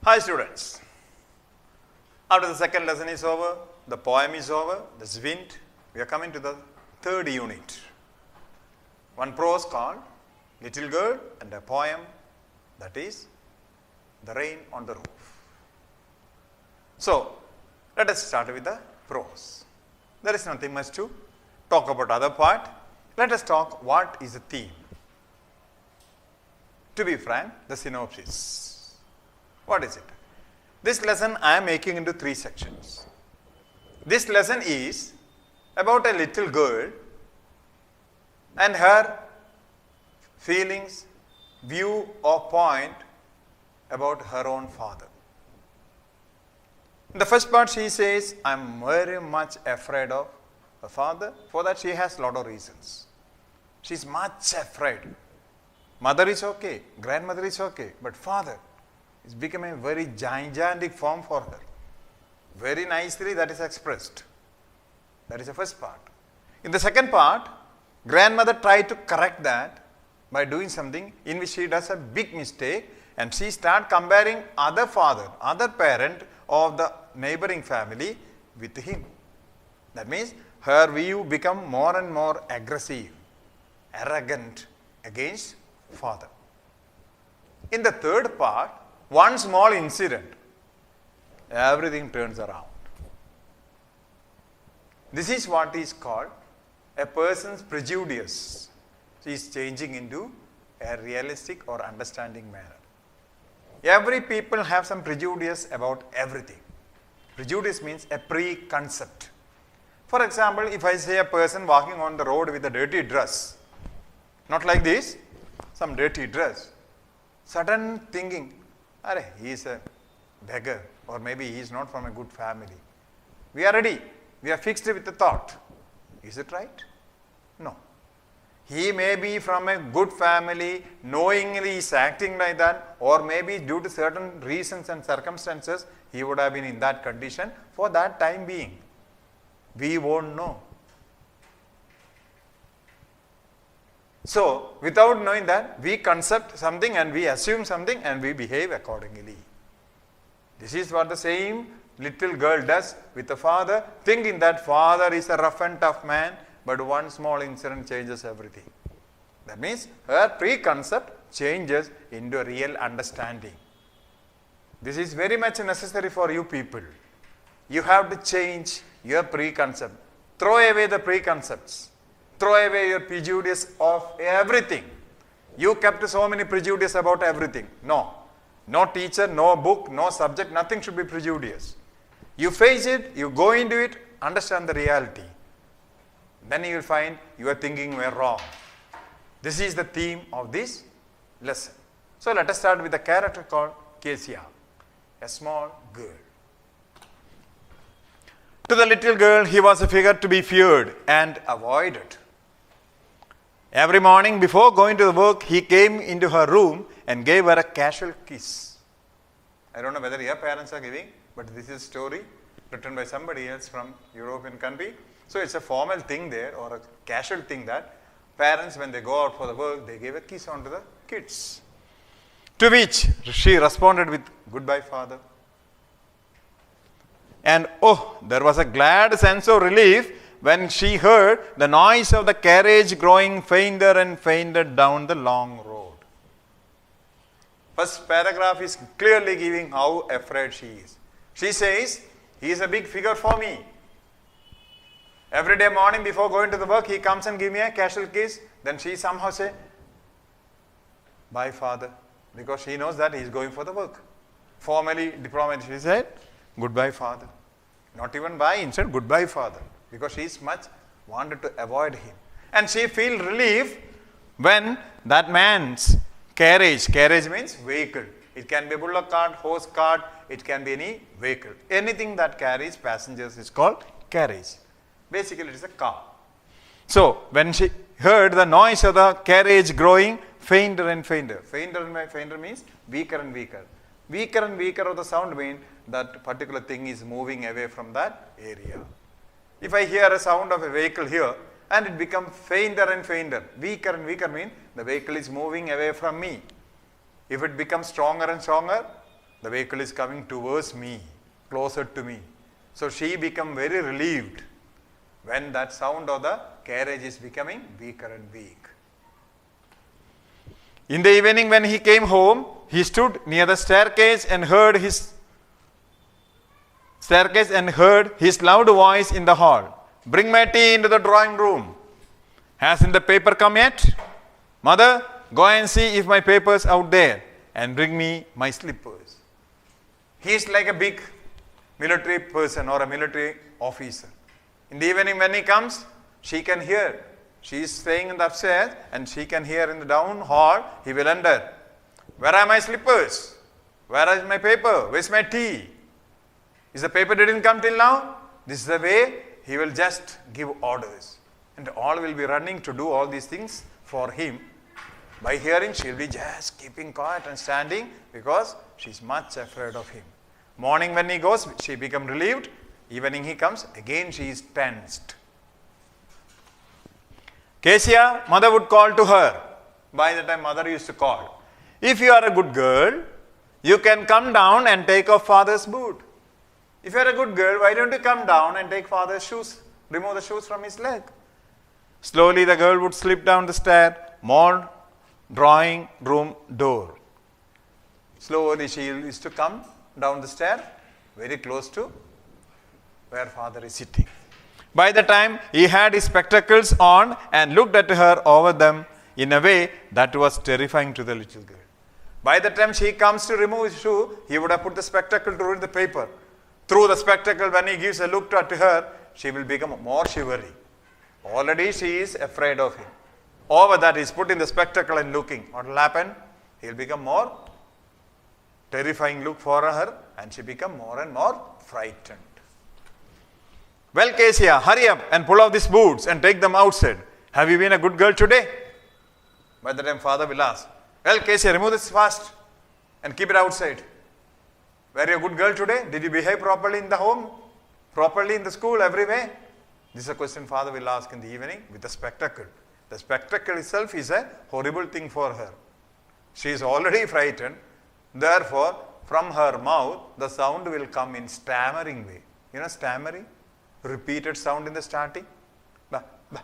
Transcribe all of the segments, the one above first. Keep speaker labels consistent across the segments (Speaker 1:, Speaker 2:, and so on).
Speaker 1: Hi students, after the second lesson is over, the poem is over, the wind, we are coming to the third unit. One prose called Little Girl and a poem that is The Rain on the Roof. So, let us start with the prose. There is nothing much to talk about other part. Let us talk what is the theme. To be frank, the synopsis. What is it? This lesson I am making into 3 sections. This lesson is about a little girl and her feelings, view or point about her own father. In the first part she says, I am very much afraid of her father. For that she has lot of reasons. She is much afraid. Mother is okay, grandmother is okay, but father is becoming a very gigantic form for her. Very nicely that is expressed. That is the first part. In the second part, grandmother tried to correct that by doing something in which she does a big mistake and she starts comparing other father, other parent of the neighboring family with him. That means her view become more and more aggressive, arrogant against father. In the third part, one small incident, everything turns around. This is what is called a person's prejudice. She is changing into a realistic or understanding manner. Every people have some prejudice about everything. Prejudice means a preconcept. For example, if I say a person walking on the road with a dirty dress, not like this, some dirty dress, sudden thinking, he is a beggar or maybe he is not from a good family. We are ready. We are fixed with the thought. Is it right? No. He may be from a good family, knowingly is acting like that, or maybe due to certain reasons and circumstances, he would have been in that condition for that time being. We won't know. So, without knowing that, we concept something and we assume something and we behave accordingly. This is what the same little girl does with the father, thinking that father is a rough and tough man, but one small incident changes everything. That means her preconcept changes into a real understanding. This is very much necessary for you people. You have to change your preconcept. Throw away the preconcepts. Throw away your prejudice of everything. You kept so many prejudice about everything. No. No teacher, no book, no subject, nothing should be prejudice. You face it, you go into it, understand the reality. Then you will find your thinking were wrong. This is the theme of this lesson. So let us start with a character called Kezia, a small girl. To the little girl, he was a figure to be feared and avoided. Every morning before going to the work, he came into her room and gave her a casual kiss. I don't know whether your parents are giving, but this is a story written by somebody else from European country. So it's a formal thing there or a casual thing that parents, when they go out for the work, they give a kiss onto the kids. To which she responded with, "Goodbye, father." And there was a glad sense of relief when she heard the noise of the carriage growing fainter and fainter down the long road. First paragraph is clearly giving how afraid she is. She says, he is a big figure for me. Every day morning before going to the work, he comes and gives me a casual kiss. Then she somehow says, "Bye, father," because she knows that he is going for the work. Formally, diplomatically, she said, "Goodbye, father." Not even bye, instead, "Goodbye, father," because she is much wanted to avoid him. And she feels relief when that man's carriage means vehicle. It can be a bullock cart, horse cart, it can be any vehicle. Anything that carries passengers is called carriage. Basically, it is a car. So, when she heard the noise of the carriage growing fainter and fainter. Fainter means weaker and weaker. Weaker and weaker of the sound means that particular thing is moving away from that area. If I hear a sound of a vehicle here and it becomes fainter and fainter, weaker and weaker means the vehicle is moving away from me. If it becomes stronger and stronger, the vehicle is coming towards me, closer to me. So she become very relieved when that sound of the carriage is becoming weaker and weak. In the evening when he came home, he stood near the staircase and heard his loud voice in the hall. Bring my tea into the drawing room. Hasn't the paper come yet? Mother, go and see if my paper's out there and bring me my slippers. He is like a big military person or a military officer. In the evening when he comes, she can hear. She is staying in the upstairs and she can hear in the down hall. He will enter. Where are my slippers? Where is my paper? Where's my tea? Is the paper didn't come till now? This is the way he will just give orders. And all will be running to do all these things for him. By hearing, she will be just keeping quiet and standing because she is much afraid of him. Morning when he goes, she become relieved. Evening he comes, again she is tensed. Kezia, mother would call to her. By the time mother used to call. If you are a good girl, you can come down and take off father's boot. If you are a good girl, why don't you come down and take father's shoes, remove the shoes from his leg? Slowly the girl would slip down the stair, more drawing room door. Slowly she used to come down the stair, very close to where father is sitting. By the time he had his spectacles on and looked at her over them in a way that was terrifying to the little girl. By the time she comes to remove his shoe, he would have put the spectacle to read the paper. Through the spectacle, when he gives a look to her, she will become more shivery. Already she is afraid of him. Over that, he is putting the spectacle and looking. What will happen? He will become more terrifying look for her and she become more and more frightened. Well, Kezia, hurry up and pull off these boots and take them outside. Have you been a good girl today? By the time father will ask, well, Kezia, remove this fast and keep it outside. Were you a good girl today? Did you behave properly in the home? Properly in the school, everywhere? This is a question father will ask in the evening with the spectacle. The spectacle itself is a horrible thing for her. She is already frightened. Therefore, from her mouth, the sound will come in stammering way. You know stammering? Repeated sound in the starting. Bah, bah,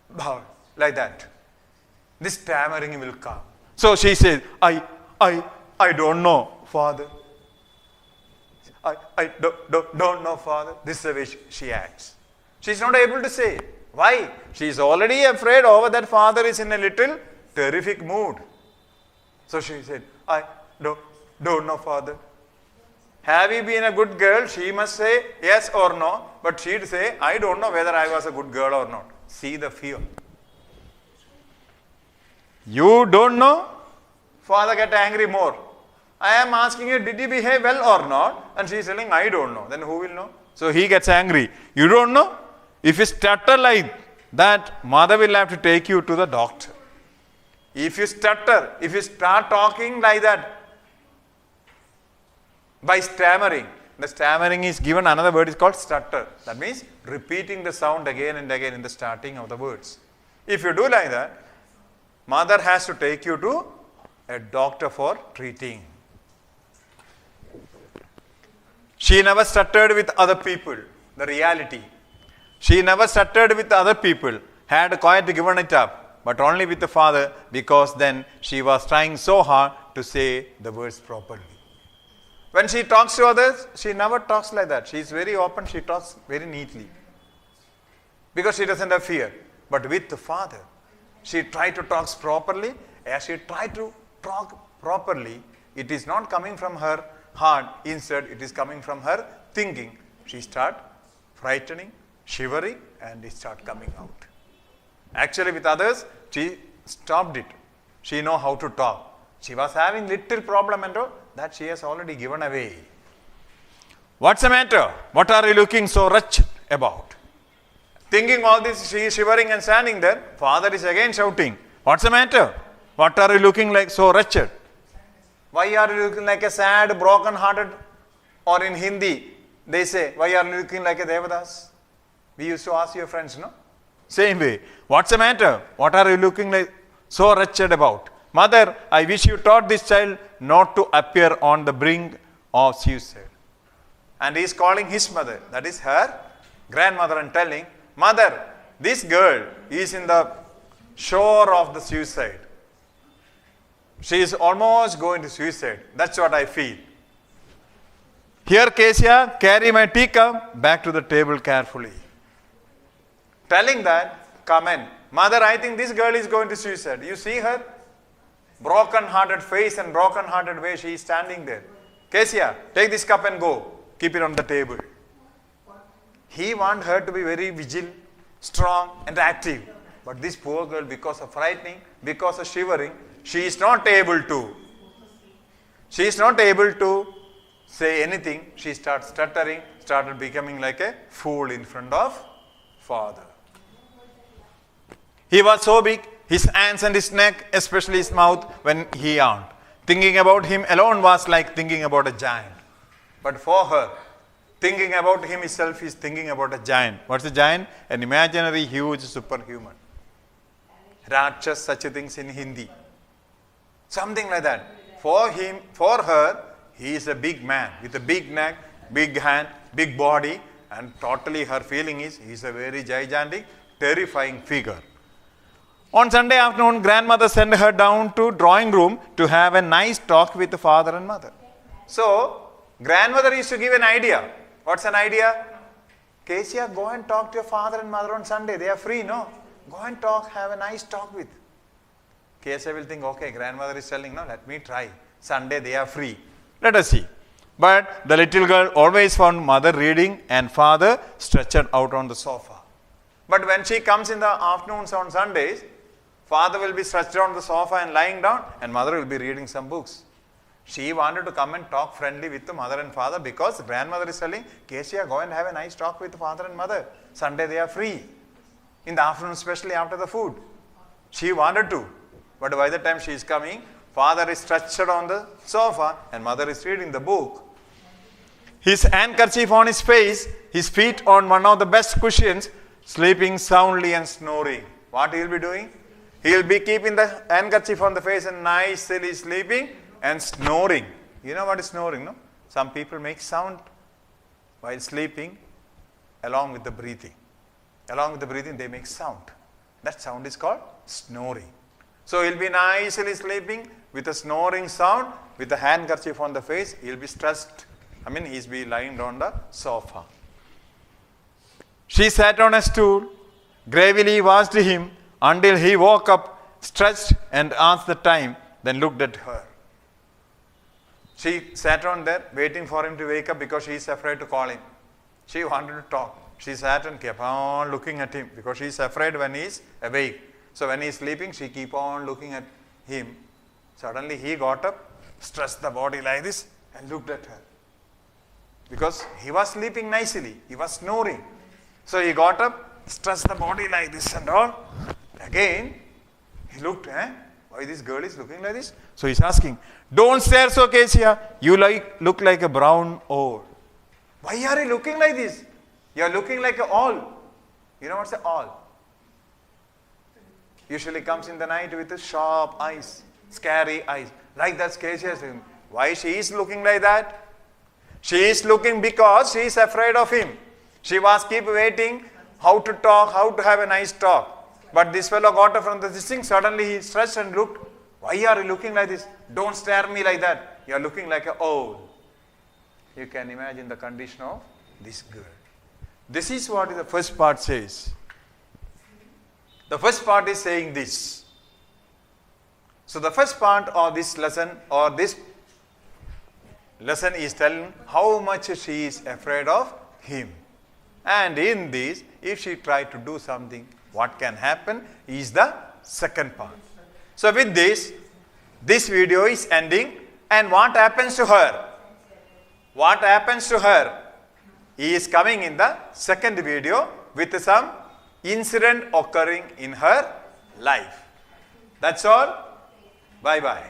Speaker 1: bah, like that. This stammering will come. So she says, I don't know, father. I don't know, father. This is the way she acts. She is not able to say. Why? She is already afraid over that father is in a little terrific mood. So she said, I don't know, father. Have you been a good girl? She must say yes or no. But she'd say, I don't know whether I was a good girl or not. See the fear. You don't know? Father get angry more. I am asking you, did you behave well or not? And she is telling, I don't know. Then who will know? So he gets angry. You don't know? If you stutter like that, mother will have to take you to the doctor. If you stutter, if you start talking like that, by stammering, the stammering is given another word is called stutter. That means repeating the sound again and again in the starting of the words. If you do like that, mother has to take you to a doctor for treating. She never stuttered with other people, the reality. She never stuttered with other people, had quite given it up, but only with the father because then she was trying so hard to say the words properly. When she talks to others, she never talks like that. She is very open, she talks very neatly. Because she doesn't have fear. But with the father, she tried to talk properly. As she tried to talk properly, it is not coming from her heart. Instead, it is coming from her thinking. She start frightening, shivering, and it start coming out. Actually, with others, she stopped it. She know how to talk. She was having little problem and all that she has already given away. What's the matter? What are you looking so wretched about? Thinking all this, she is shivering and standing there. Father is again shouting, what's the matter? What are you looking like so wretched? Why are you looking like a sad, broken-hearted? Or in Hindi, they say, why are you looking like a Devadas? We used to ask your friends, no? Same way. What's the matter? What are you looking like so wretched about? Mother, I wish you taught this child not to appear on the brink of suicide. And he is calling his mother, that is her grandmother, and telling, Mother, this girl is in the shore of the suicide. She is almost going to suicide. That's what I feel. Here, Kezia, carry my teacup back to the table carefully. Telling that, come in. Mother, I think this girl is going to suicide. You see her? Broken-hearted face and broken-hearted way, she is standing there. Kezia, take this cup and go. Keep it on the table. He wants her to be very vigilant, strong and active. But this poor girl, because of frightening, because of shivering, she is not able to. She is not able to say anything. She starts stuttering, started becoming like a fool in front of father. He was so big, his hands and his neck, especially his mouth, when he yawned. Thinking about him alone was like thinking about a giant. But for her, thinking about him itself is thinking about a giant. What's a giant? An imaginary huge superhuman. Rakshas, such things in Hindi. Something like that. For him, for her, he is a big man with a big neck, big hand, big body, and totally her feeling is he is a very gigantic, terrifying figure. On Sunday afternoon, grandmother sent her down to drawing room to have a nice talk with the father and mother. So, grandmother used to give an idea. What's an idea? Kezia, go and talk to your father and mother on Sunday. They are free, no? Go and talk, have a nice talk with. Kezia will think, okay, grandmother is telling, no, let me try. Sunday they are free. Let us see. But the little girl always found mother reading and father stretched out on the sofa. But when she comes in the afternoons on Sundays, father will be stretched on the sofa and lying down, and mother will be reading some books. She wanted to come and talk friendly with the mother and father because grandmother is telling, Kezia, go and have a nice talk with the father and mother. Sunday they are free. In the afternoon, especially after the food. She wanted to. But by the time she is coming, father is stretched on the sofa and mother is reading the book. His handkerchief on his face, his feet on one of the best cushions, sleeping soundly and snoring. What he will be doing? He will be keeping the handkerchief on the face and nicely sleeping and snoring. You know what is snoring, no? Some people make sound while sleeping along with the breathing. Along with the breathing, they make sound. That sound is called snoring. So he'll be nicely sleeping with a snoring sound, with a handkerchief on the face. He'll be stressed. He'll be lying on the sofa. She sat on a stool, gravely watched him until he woke up, stretched and asked the time, then looked at her. She sat on there waiting for him to wake up because she is afraid to call him. She wanted to talk. She sat and kept on looking at him because she is afraid when he is awake. So when he is sleeping, she keep on looking at him. Suddenly he got up, stretched the body like this and looked at her. Because he was sleeping nicely. He was snoring. So he got up, stretched the body like this and all. Again, he looked, why this girl is looking like this? So he's asking, don't stare so, Kezia. You look like a brown owl. Why are you looking like this? You are looking like an owl. You know what's an owl? Usually comes in the night with sharp eyes, scary eyes. Like that, Kezia is saying. Why she is looking like that? She is looking because she is afraid of him. She was keep waiting how to talk, how to have a nice talk. But this fellow got up from this thing. Suddenly he stretched and looked. Why are you looking like this? Don't stare me like that. You are looking like an owl. You can imagine the condition of this girl. This is what the first part says. The first part is saying this. So the first part of this lesson or this lesson is telling how much she is afraid of him. And in this, if she tried to do something, what can happen is the second part. So with this video is ending, and what happens to her? What happens to her is coming in the second video with some incident occurring in her life. That's all. Bye-bye.